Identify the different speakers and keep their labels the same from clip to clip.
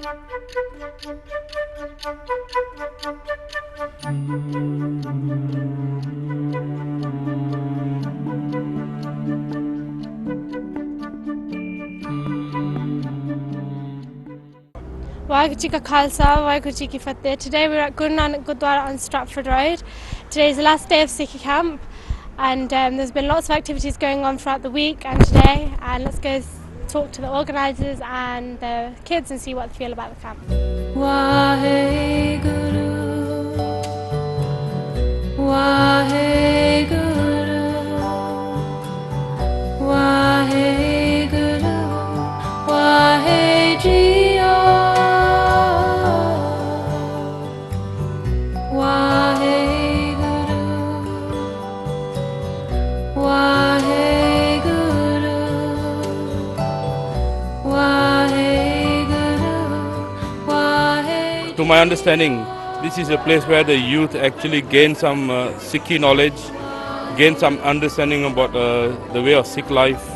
Speaker 1: Waheguru Ji Ka Khalsa, Waheguru Ji Ki Fateh. Today we're at Nanak Gurdwara on Stratford Road. Today is the last day of Sikhi camp, and there's been lots of activities going on throughout the week and today, and let's go talk to the organisers and the kids and see what they feel about the camp. Waheguru, Waheguru, Waheguru, Waheguru.
Speaker 2: To my understanding, this is a place where the youth actually gain some Sikhi knowledge, gain some understanding about the way of Sikh life,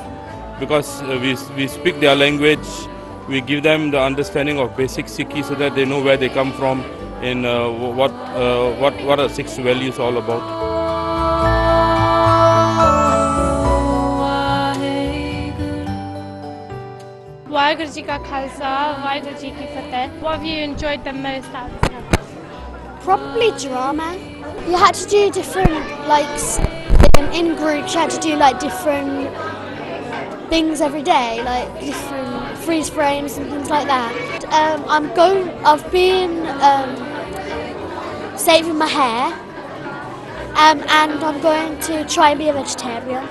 Speaker 2: because we speak their language, we give them the understanding of basic Sikhi so that they know where they come from and what are Sikhs' values all about.
Speaker 1: Waheguru Ji Ka Khalsa, Waheguru Ji Ki Fateh. What have you enjoyed the most out of this camp?
Speaker 3: Probably drama. You had to do different, in groups you had to do different things every day, different freeze frames and things like that. I've been saving my hair, and I'm going to try and be a vegetarian.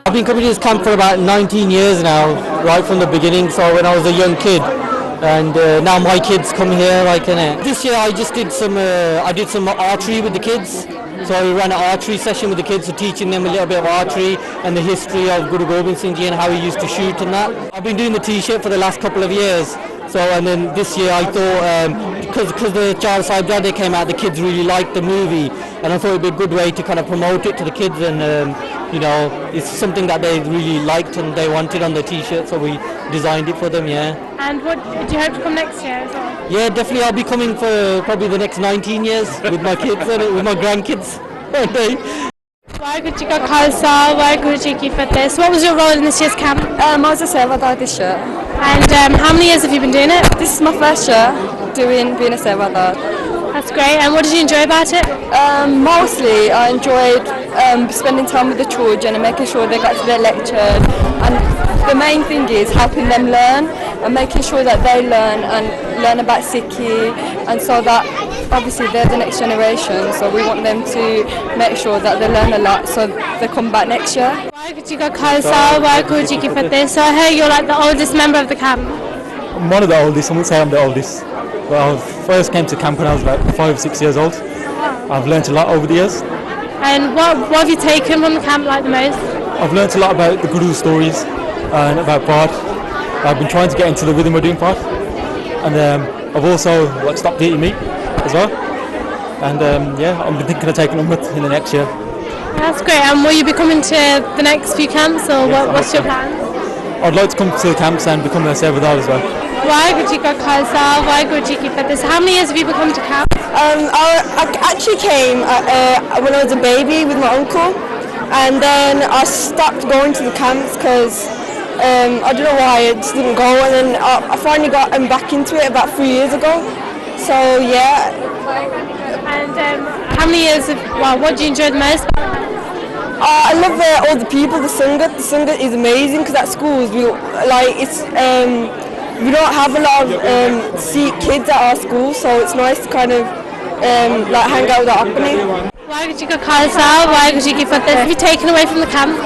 Speaker 4: I've been coming to this camp for about 19 years now, right from the beginning, so when I was a young kid, and now my kids come here, This year I just did some archery with the kids, so we ran an archery session with the kids, so teaching them a little bit of archery and the history of Guru Gobind Singh Ji and how he used to shoot and that. I've been doing the t-shirt for the last couple of years, and then this year I thought, because the Char Sahibzade came out, the kids really liked the movie, and I thought it'd be a good way to kind of promote it to the kids, and it's something that they really liked and they wanted on the t-shirt, so we designed it for them, yeah.
Speaker 1: And what do you hope to come next year as well?
Speaker 4: Yeah, definitely. I'll be coming for probably the next 19 years with my kids and with my grandkids one day.
Speaker 1: Waheguru Ji Ka Khalsa, Waheguru Ji Ki Fateh. So what was your role in this year's camp?
Speaker 5: I was a Sevadar this year.
Speaker 1: And how many years have you been doing it?
Speaker 5: This is my first year being a Sevadar.
Speaker 1: That's great. And what did you enjoy about it?
Speaker 5: Mostly I enjoyed spending time with the children and making sure they got to their lectures, and the main thing is helping them learn and making sure that they learn about Sikhi, and so that obviously they're the next generation, so we want them to make sure that they learn a lot so they come back next year.
Speaker 1: Waheguru Ji Ka Khalsa, Waheguru Ji Ki Fateh. So I hear you're the oldest member of the camp.
Speaker 6: I'm one of the oldest. I wouldn't say I'm the oldest. Well, I first came to camp when I was about 5 or 6 years old. I've learnt a lot over the years.
Speaker 1: And what have you taken from the camp the most?
Speaker 6: I've learnt a lot about the Guru stories and about Bard. I've been trying to get into the rhythm of doing Bard. And I've also stopped eating meat as well. And I'm thinking of taking Umrah in the next year.
Speaker 1: That's great. And will you be coming to the next few camps, or what's your plan?
Speaker 6: I'd like to come to the camps and become a Sevadar as well.
Speaker 1: Waheguru Ji Ka Khalsa, Waheguru Ji Ki Fateh. How many years have you become to camp?
Speaker 5: I actually came when I was a baby with my uncle, and then I stopped going to the camps because I don't know why, I just didn't go, and then I finally got back into it about 3 years ago. So yeah.
Speaker 1: And how many years what do you enjoy the most?
Speaker 5: I love all the people, the Sangat. The Sangat is amazing because at schools we don't have a lot of Sikh kids at our school, so it's nice to kind of hang out with our Apni.
Speaker 1: Waheguru Ji Ka Khalsa, Waheguru Ji Ki Fateh. What have you taken away from the camp?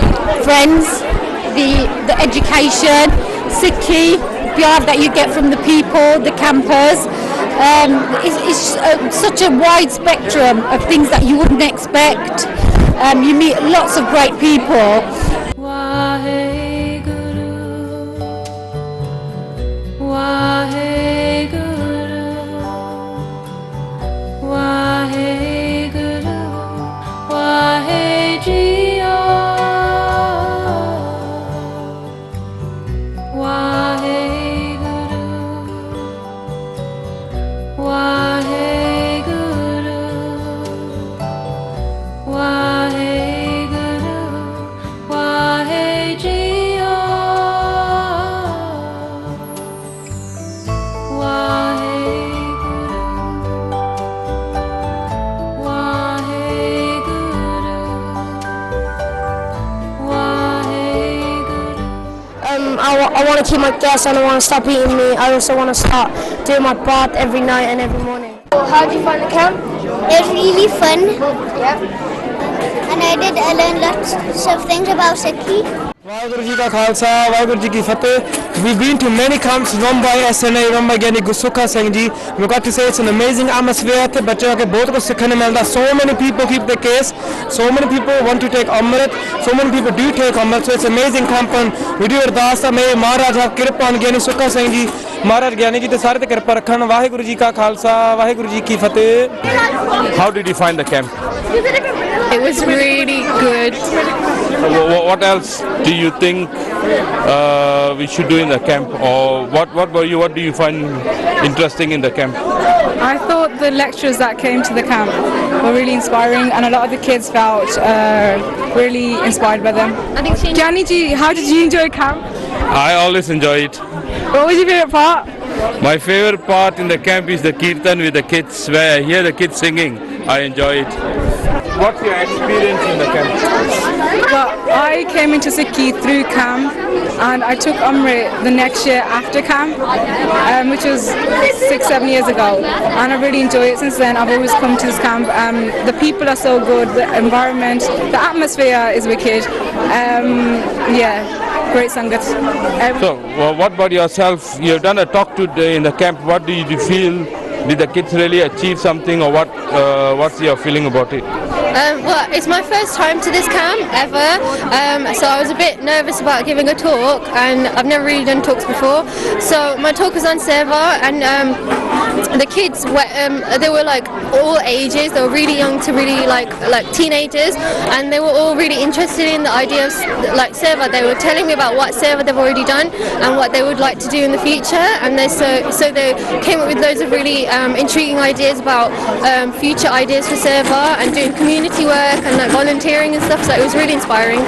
Speaker 7: Friends, the education, Sikhi, pyar that you get from the people, the campers. It's such a wide spectrum of things that you wouldn't expect. You meet lots of great people.
Speaker 3: I want to keep my gas, and I want to stop eating meat. I also want to start doing my bath every night and every morning.
Speaker 8: How did you find the camp?
Speaker 3: It was really fun.
Speaker 8: Yeah.
Speaker 3: And I learned lots of things about Sikhi.
Speaker 9: Waheguru Ji Ka Khalsa, Waheguru Ji Ki Fateh. We've been to many camps run by SNA, run by Gyani Gusukha Singh Ji. We've got to say it's an amazing atmosphere. बच्चों के बहुत कुछ सीखने मिलता. So many people keep the case. So many people want to take Amrit. So many people do take Amrit. So it's an amazing camp. And we do अरदास में महाराज आप कृपा Gyani Gusukha Singh Ji, महाराज ज्ञानी जी ते सारे ते कृपा रखन. वाहेगुरु जी का खालसा, वाहेगुरु जी की फतेह.
Speaker 2: How did you find the camp?
Speaker 5: It was really good.
Speaker 2: What else do you think we should do in the camp, or what do you find interesting in the camp?
Speaker 5: I thought the lecturers that came to the camp were really inspiring, and a lot of the kids felt really inspired by them. Gyani ji, how did you enjoy camp?
Speaker 2: I always enjoy it.
Speaker 5: What was your favourite part?
Speaker 2: My favorite part in the camp is the kirtan with the kids, where I hear the kids singing. I enjoy it. What's your experience in the camp?
Speaker 5: Well, I came into Sikhi through camp, and I took Amrit the next year after camp, which was 6-7 years ago, and I really enjoy it since then. I've always come to this camp. The people are so good, the environment, the atmosphere is wicked. Great Sangat.
Speaker 2: So, what about yourself? You've done a talk today in the camp. What do you feel? Did the kids really achieve something, or what's your feeling about it?
Speaker 8: Well, it's my first time to this camp ever, so I was a bit nervous about giving a talk, and I've never really done talks before. So my talk was on Seva, and the kids they were like all ages. They were really young to really like teenagers, and they were all really interested in the idea of like Seva. They were telling me about what Seva they've already done and what they would like to do in the future, and so they came up with loads of really intriguing ideas about future ideas for Seva and doing community work and like volunteering and stuff. So it was really inspiring.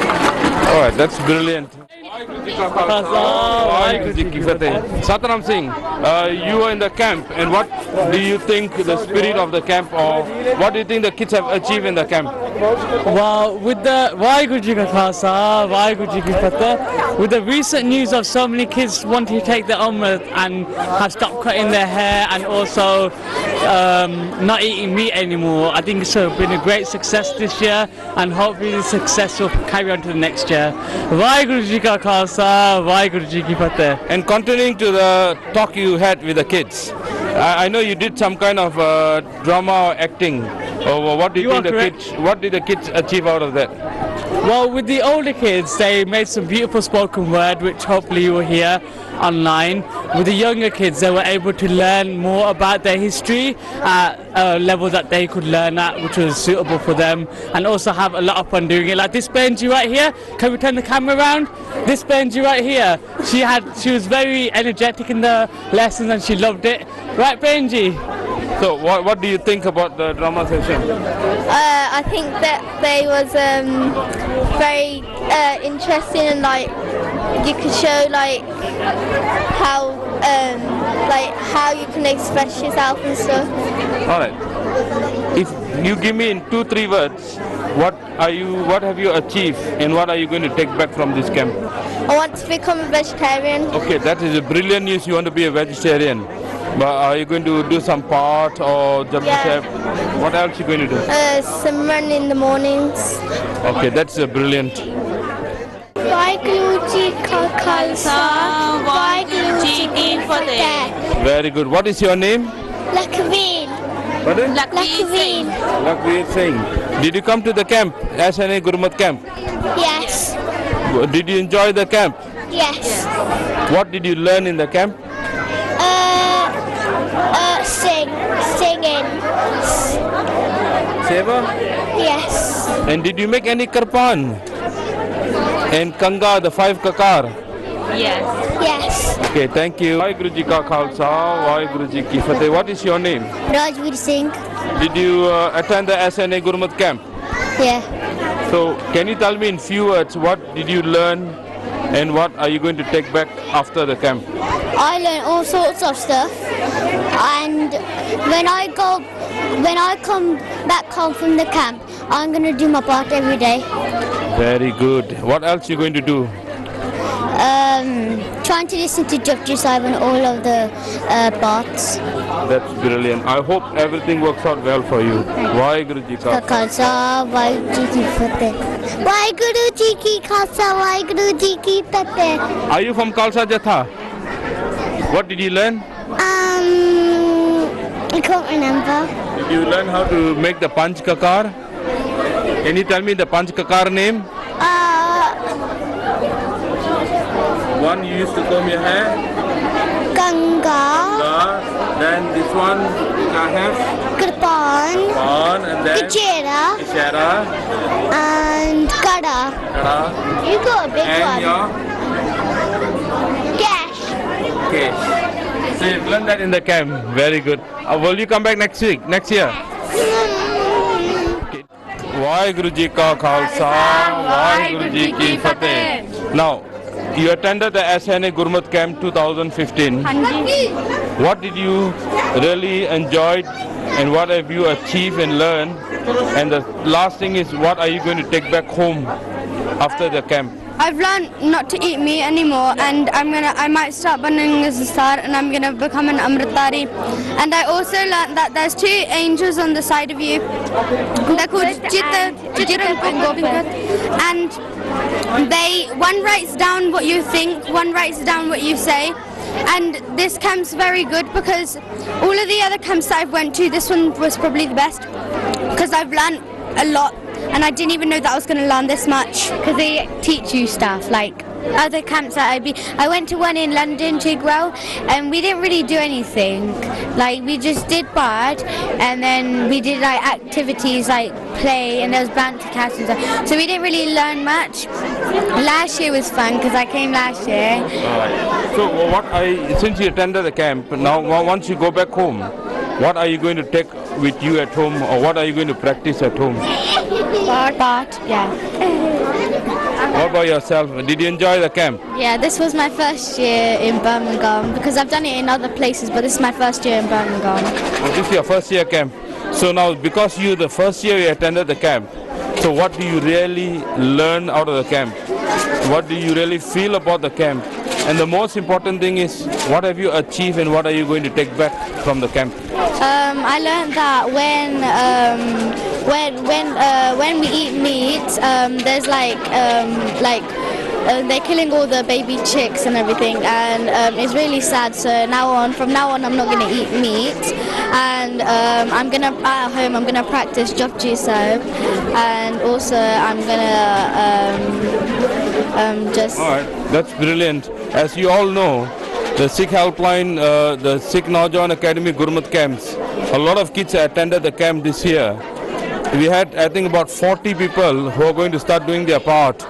Speaker 2: All right, that's brilliant. Sataram Singh, you were in the camp, and what do you think the spirit of the camp, or what do you think the kids have achieved in the camp?
Speaker 4: Well, with the Waheguru Ji Ka Khalsa, Waheguru Ji Ki Fateh, with the recent news of so many kids wanting to take the Amrit and have stopped cutting their hair and also not eating meat anymore, I think it's been a great success this year, and hopefully the success will carry on to the next year. Waheguru Ji Ka Khalsa, Waheguru Ji Ki Fateh.
Speaker 2: And continuing to the talk you had with the kids, I know you did some kind of drama or acting. What did the kids achieve out of that?
Speaker 10: Well, with the older kids, they made some beautiful spoken word, which hopefully you will hear online. With the younger kids, they were able to learn more about their history at a level that they could learn at, which was suitable for them, and also have a lot of fun doing it. Like this Benji right here, can we turn the camera around? This Benji right here, she was very energetic in the lessons and she loved it. Right, Benji?
Speaker 2: So what do you think about the drama session?
Speaker 8: I think that they was very interesting, and like you could show like how you can express yourself and stuff.
Speaker 2: All right. If you give me in 2-3 words, what have you achieved and what are you going to take back from this camp?
Speaker 8: I want to become a vegetarian.
Speaker 2: Okay, that is a brilliant news. You want to be a vegetarian. But are you going to do some part or jump step? What else are you going to do?
Speaker 8: Some run in the mornings.
Speaker 2: Okay, that's brilliant. Very good. What is your name?
Speaker 3: Lakveer.
Speaker 2: Pardon?
Speaker 3: Lakveer.
Speaker 2: Lakveer Singh. Did you come to the camp, SNA Gurmat camp?
Speaker 3: Yes.
Speaker 2: Did you enjoy the camp?
Speaker 3: Yes.
Speaker 2: What did you learn in the camp?
Speaker 3: Singing.
Speaker 2: Seva?
Speaker 3: Yes.
Speaker 2: And did you make any karpan? And kanga, the 5 kakar?
Speaker 3: Yes. Yes.
Speaker 2: Okay, thank you. Waheguru Ji Ka Khalsa, Waheguru Ji Ki Fateh. What is your name?
Speaker 3: Rajveer Singh.
Speaker 2: Did you attend the SNA Gurmat camp?
Speaker 3: Yeah.
Speaker 2: So, can you tell me in few words, what did you learn and what are you going to take back after the camp?
Speaker 3: I learned all sorts of stuff, and when I come back home from the camp, I'm going to do my part every day.
Speaker 2: Very good. What else are you going to do?
Speaker 3: Trying to listen to Japji Sahib and all of the parts.
Speaker 2: That's brilliant. I hope everything works out well for you. Waheguru Ji Ka
Speaker 3: Khalsa, Waheguru Ji Ki Fateh. Waheguru Ji Ki Khalsa, Waheguru Ji Ki Fateh.
Speaker 2: Are you from Khalsa Jatha? What did you learn?
Speaker 3: I can't remember.
Speaker 2: Did you learn how to make the Panch Kakar? Can you tell me the Panch Kakar name? One you used to comb your hair?
Speaker 3: Ganga.
Speaker 2: Then this one I have?
Speaker 3: Kirpan.
Speaker 2: And then?
Speaker 3: Ishara. And Kada. You got a big
Speaker 2: and
Speaker 3: one.
Speaker 2: Your?
Speaker 3: Cash.
Speaker 2: Okay. So you've learned that in the camp. Very good. Will you come back next year? Waheguru Ji Ka Khalsa, Waheguru Ji Ki Fateh. Now, you attended the SNA Gurmat Camp 2015. What did you really enjoy and what have you achieved and learned? And the last thing is, what are you going to take back home after the camp?
Speaker 11: I've learned not to eat meat anymore, and I might start burning as a star, and I'm gonna become an Amritari. And I also learned that there's 2 angels on the side of you. They're called Jita and Gopa. And one writes down what you think, one writes down what you say. And this camp's very good because all of the other camps that I've went to, this one was probably the best because I've learned a lot. And I didn't even know that I was going to learn this much.
Speaker 12: Because they teach you stuff, like other camps that I went to one in London, Chigwell, and we didn't really do anything. Like, we just did bard, and then we did like activities like play, and there was banter cats and stuff. So we didn't really learn much. Last year was fun because I came last year.
Speaker 2: So since you attended the camp, now once you go back home, what are you going to take with you at home, or what are you going to practice at home?
Speaker 12: Bard, yeah.
Speaker 2: What about yourself? Did you enjoy the camp?
Speaker 12: Yeah, this was my first year in Birmingham because I've done it in other places, but this is my first year in Birmingham.
Speaker 2: Oh, this is your first year camp. So now, because the first year you attended the camp, so what do you really learn out of the camp? What do you really feel about the camp? And the most important thing is, what have you achieved and what are you going to take back from the camp?
Speaker 12: I learned that when we eat meat, there's like
Speaker 3: they're killing all the baby chicks and everything, and it's really sad. So from now on, I'm not going to eat meat, and I'm gonna at home. I'm gonna practice japji sahib, and also I'm gonna just.
Speaker 2: All right, that's brilliant. As you all know, the Sikh Helpline, the Sikh Naujawan Academy Gurmat camps. A lot of kids attended the camp this year. We had, I think, about 40 people who are going to start doing their part.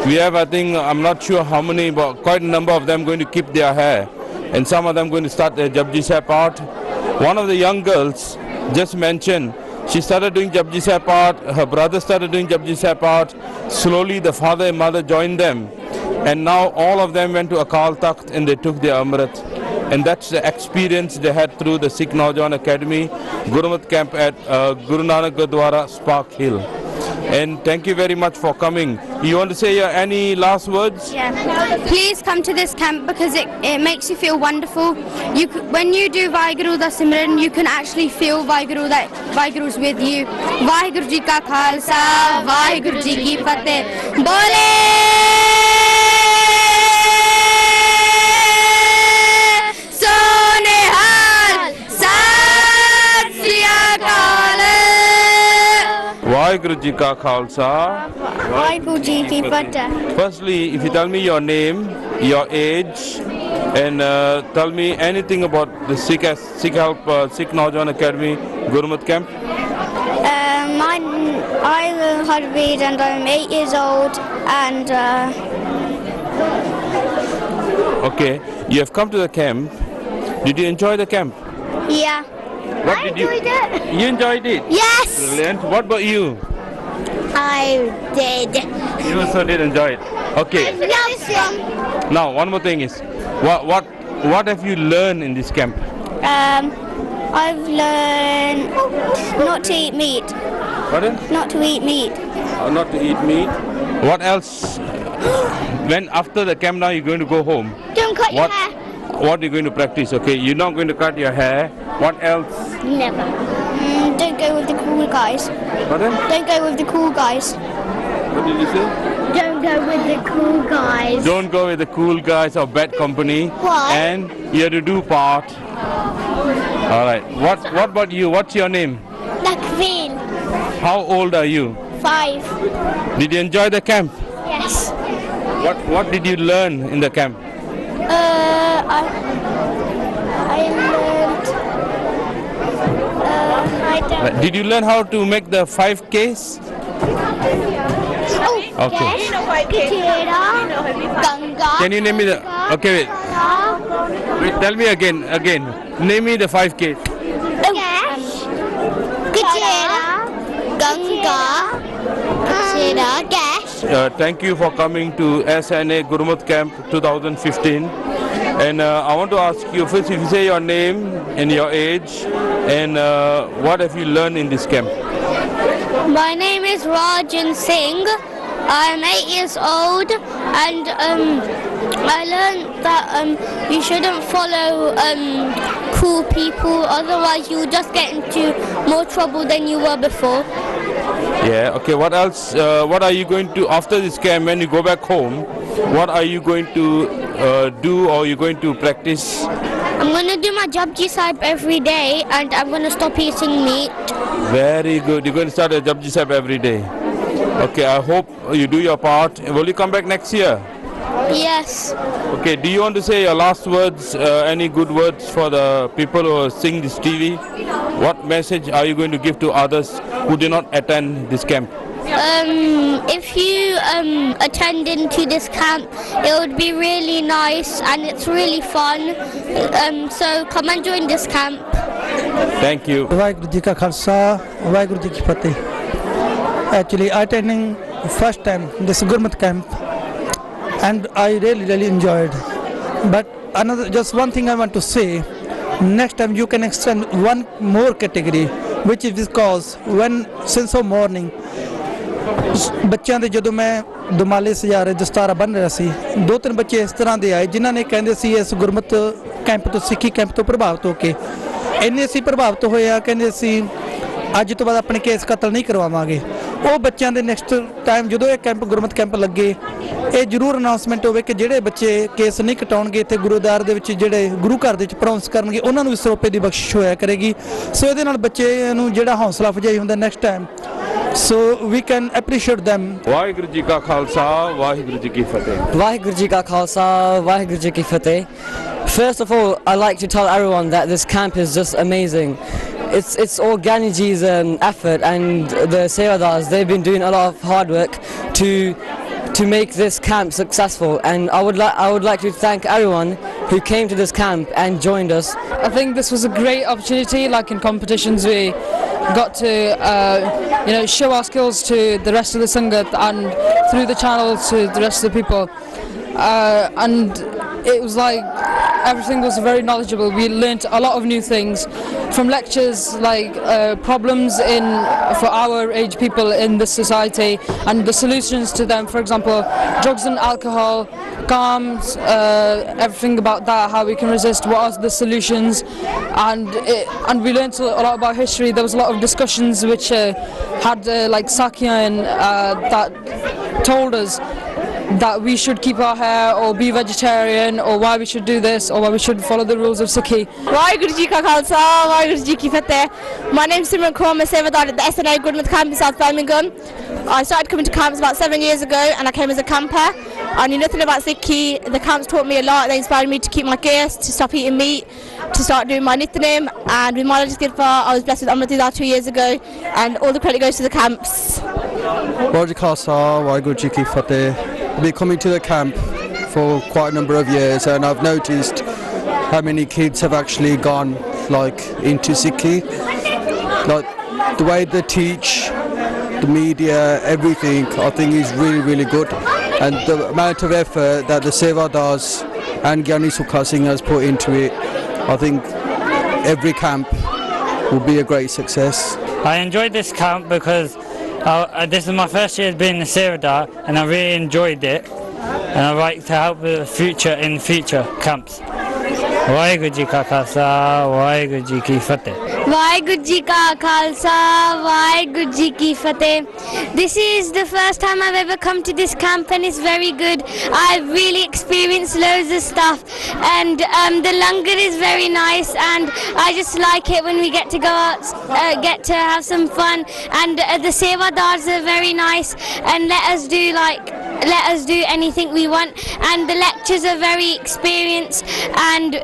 Speaker 2: We have, I think, I'm not sure how many, but quite a number of them going to keep their hair, and some of them going to start their Japji Sahib part. One of the young girls just mentioned she started doing Japji Sahib part. Her brother started doing Japji Sahib part. Slowly, the father and mother joined them, and now all of them went to Akal Takht and they took their Amrit. And that's the experience they had through the Sikh Naujawan Academy Gurmat camp at Guru Nanak Gurdwara, Sparkhill. And thank you very much for coming. You want to say any last words?
Speaker 11: Yeah. Please come to this camp because it makes you feel wonderful. When you do Vaheguru da Simran, you can actually feel Vaheguru, that Vaheguru's with you. Vaheguru Ji Ka Khalsa, Vaheguru Ji Ki Fateh. Bole!
Speaker 2: Vaheguru Ji Ka Khalsa,
Speaker 3: Vaheguru Ji Ki Fateh.
Speaker 2: Firstly, if you tell me your name, your age, and tell me anything about the Sikh Naujawan Academy Gurmat camp.
Speaker 3: I'm Harveed and I'm 8 years old, and
Speaker 2: Okay, you have come to the camp. Did you enjoy the camp?
Speaker 3: yeah.
Speaker 2: What did
Speaker 3: enjoyed it.
Speaker 2: You enjoyed it?
Speaker 3: Yes.
Speaker 2: Brilliant. What about you?
Speaker 3: I did.
Speaker 2: You also did enjoy it. Okay. Now, one more thing is, what have you learned in this camp?
Speaker 3: I've learned not to eat meat.
Speaker 2: Pardon?
Speaker 3: Not to eat meat.
Speaker 2: Not to eat meat. What else? When after the camp now you're going to go home?
Speaker 3: Don't cut your hair.
Speaker 2: What are you going to practice? Okay, you're not going to cut your hair. What else?
Speaker 3: Never. Don't go with the cool guys.
Speaker 2: Pardon?
Speaker 3: Don't go with the cool guys.
Speaker 2: What did you say?
Speaker 3: Don't go with the cool guys.
Speaker 2: Don't go with the cool guys or bad company.
Speaker 3: Why?
Speaker 2: And you have to do part. All right. What about you? What's your name?
Speaker 3: Nakveen.
Speaker 2: How old are you?
Speaker 3: 5.
Speaker 2: Did you enjoy the camp?
Speaker 3: Yes.
Speaker 2: What did you learn in the camp?
Speaker 3: I learned.
Speaker 2: Did you learn how to make the 5Ks? Okay.
Speaker 3: Ganga.
Speaker 2: Can you name me the? Okay, wait. Tell me again. Name me the 5Ks.
Speaker 3: Gash. Gajera. Ganga. Gajera. Gash.
Speaker 2: Thank you for coming to SNA Gurmat Camp 2015. And I want to ask you first if you say your name and your age and what have you learned in this camp?
Speaker 3: My name is Rajan Singh. I'm 8 years old, and I learned that you shouldn't follow cool people, otherwise you'll just get into more trouble than you were before.
Speaker 2: Yeah, okay, what else, what are you going to, after this camp, when you go back home, what are you going to do, or are you going to practice?
Speaker 3: I'm going to do my Japji Sahib every day, and I'm going to stop eating meat.
Speaker 2: Very good, you're going to start a Japji Sahib every day. Okay, I hope you do your part. Will you come back next year?
Speaker 3: Yes.
Speaker 2: Okay, do you want to say your last words, any good words for the people who are seeing this TV? What message are you going to give to others who did not attend this camp?
Speaker 3: If you attend into this camp, it would be really nice and it's really fun. So come and join this camp.
Speaker 2: Thank you.
Speaker 13: Vaheguru Ji Ka Khalsa, Vaheguru Ji Ki Fateh. Actually, attending first time this Gurmat camp, and I really enjoyed. But just one thing I want to say, next time you can extend one more category, which is because since of morning, ਬੱਚਿਆਂ ਦੇ ਜਦੋਂ ਮੈਂ ਦੁਮਾਲੇ ਸਜਾਰੇ ਦਸਤਾਰਾ ਬੰਨ ਰਿਹਾ ਸੀ, 2-3 ਬੱਚੇ ਇਸ ਤਰ੍ਹਾਂ ਦੇ ਆਏ ਜਿਨ੍ਹਾਂ ਨੇ ਕਹਿੰਦੇ ਸੀ ਇਸ ਗੁਰਮਤ ਕੈਂਪ ਤੋਂ ਸਿੱਖੀ ਕੈਂਪ ਤੋਂ ਪ੍ਰਭਾਵਿਤ ਹੋ ਕੇ ਇੰਨੇ ਅਸੀਂ ਪ੍ਰਭਾਵਿਤ ਹੋਏ ਆ, ਕਹਿੰਦੇ ਸੀ ਅੱਜ ਤੋਂ ਬਾਅਦ ਆਪਣੇ ਕੇਸ ਕਤਲ ਨਹੀਂ ਕਰਵਾਵਾਂਗੇ। ਉਹ ਬੱਚਿਆਂ ਦੇ ਨੈਕਸਟ ਟਾਈਮ ਜਦੋਂ ਇਹ ਕੈਂਪ ਗੁਰਮਤਿ ਕੈਂਪ ਲੱਗੇ ਇਹ ਜ਼ਰੂਰ ਅਨਾਉਂਸਮੈਂਟ ਹੋਵੇ ਕਿ ਜਿਹੜੇ ਬੱਚੇ ਕੇਸ ਨਹੀਂ ਕਟਾਉਣਗੇ ਇੱਥੇ ਗੁਰੂਦਾਰ ਦੇ ਵਿੱਚ ਜਿਹੜੇ ਗੁਰੂ ਘਰ ਦੇ ਵਿੱਚ ਪਰਫਾਰਮੈਂਸ ਕਰਨਗੇ ਉਹਨਾਂ ਨੂੰ 100 ਰੁਪਏ ਦੀ ਬਖਸ਼ਿਸ਼ ਹੋਇਆ ਕਰੇਗੀ। ਸੋ ਇਹਦੇ ਨਾਲ ਬੱਚੇ ਨੂੰ ਜਿਹੜਾ ਹੌਸਲਾ ਅਫਜ਼ਾਈ ਹੁੰਦਾ next time so we can appreciate them।
Speaker 2: Waheguru ji ਕਾ ਖਾਲਸਾ ਵਾਹਿਗੁਰੂ ਜੀ ਕੀ ਫਤਿਹ।
Speaker 14: ਵਾਹਿਗੁਰੂ ਜੀ ਕਾ ਖਾਲਸਾ ਵਾਹਿਗੁਰੂ ਜੀ ਕੀ ਫਤਿਹ। First of all, I'd like to tell everyone that this camp is just amazing. It's all Gyanji's effort, and the Sevadars, they've been doing a lot of hard work to make this camp successful, and I would like to thank everyone who came to this camp and joined us.
Speaker 5: I think this was a great opportunity. Like in competitions, we got to show our skills to the rest of the Sangat and through the channel to the rest of the people, and it was like everything was very knowledgeable. We learnt a lot of new things from lectures, like problems for our age people in this society and the solutions to them. For example, drugs and alcohol, calms, everything about that, how we can resist, what are the solutions, and we learnt a lot about history. There was a lot of discussions which had like Sakyan that told us that we should keep our hair or be vegetarian, or why we should do this, or why we should follow the rules of Sikhi.
Speaker 15: Waheguru Ji Ka Khalsa, Waheguru Ji Ki Fateh. My name is Simran Kaur. I'm a Sevadar at the SNA Goodmouth camp in South Birmingham. I started coming to camps about 7 years ago, and I came as a camper. I knew nothing about Sikhi. The camps taught me a lot. They inspired me to keep my gears, to stop eating meat, to start doing my Nithanim, and with Nanak Gurdwara, I was blessed with Amritida 2 years ago, and all the credit goes to the camps.
Speaker 16: Waheguru Ji Ka Khalsa, Waheguru Ji Ki Fateh. I've been coming to the camp for quite a number of years, and I've noticed how many kids have actually gone into Sikhi. Like the way they teach, the media, everything, I think is really, really good. And the amount of effort that the Sevadars and Gyani Sukha Singh has put into it, I think every camp will be a great success.
Speaker 17: I enjoyed this camp because this is my first year being a Sevadar, and I really enjoyed it, and I'd like to help in future camps. Waheguru Ji Ka Khalsa, Waheguru Ji Ki Fateh.
Speaker 12: Waheguru Ji Ka Khalsa, Waheguru Ji Ki Fateh. This is the first time I've ever come to this camp, and it's very good. I've really experienced loads of stuff, and the langar is very nice, and I just like it when we get to go out, get to have some fun, and the Sevadars are very nice and let us do anything we want, and the lectures are very experienced, and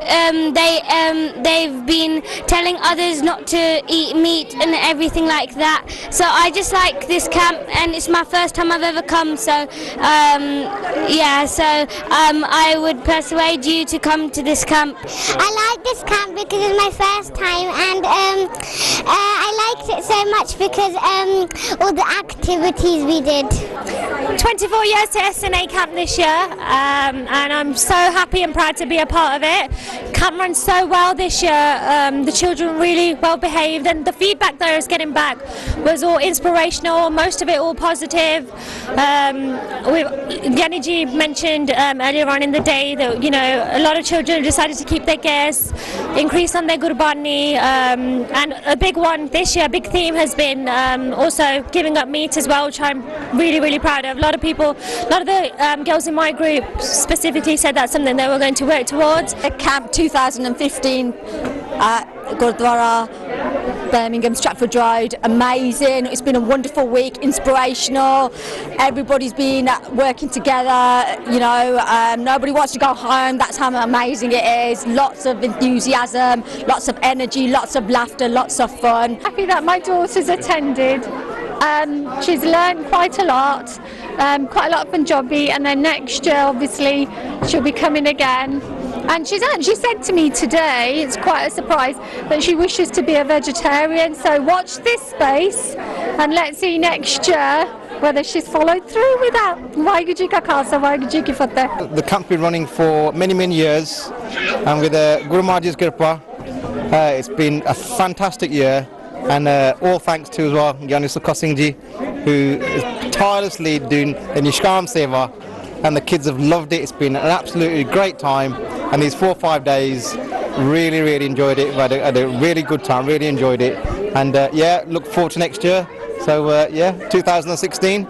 Speaker 12: they've been telling others not to eat meat and everything like that. So I just like this camp, and it's my first time I've ever come, so I would persuade you to come to this camp.
Speaker 18: I like this camp because it's my first time, and I liked it so much because all the activities we did.
Speaker 1: 24 years to SNA camp this year, and I'm so happy and proud to be a part of it. Camp runs so well this year. The children really well behaved, and the feedback that I was getting back was all inspirational, most of it all positive. Gyaniji mentioned earlier on in the day that a lot of children decided to keep their gears, increase on their Gurbani, and a big one this year, a big theme has been also giving up meat as well, which I'm really, really proud of. A lot of the girls in my group specifically said that's something they were going to work towards.
Speaker 19: Camp 2015 at Gurdwara, Birmingham, Stratford Road, amazing. It's been a wonderful week, inspirational. Everybody's been working together, nobody wants to go home, that's how amazing it is. Lots of enthusiasm, lots of energy, lots of laughter, lots of fun.
Speaker 7: Happy that my daughter's attended. She's learned quite a lot of Punjabi, and then next year obviously she'll be coming again. And she's actually said to me today, it's quite a surprise, that she wishes to be a vegetarian. So watch this space and let's see next year whether she's followed through with that. Waheguru Ji Ka Khalsa, Waheguru Ji Ki Fateh.
Speaker 20: The camp's been running for many, many years, and with Guru Maharaj's Kripa, it's been a fantastic year. And all thanks to as well Gyani Sukha Singh Ji, who is tirelessly doing the Nishkam Seva, and the kids have loved it. It's been an absolutely great time, and these 4 or 5 days really enjoyed it. We had a really good time, really enjoyed it, and look forward to next year. So yeah, 2016.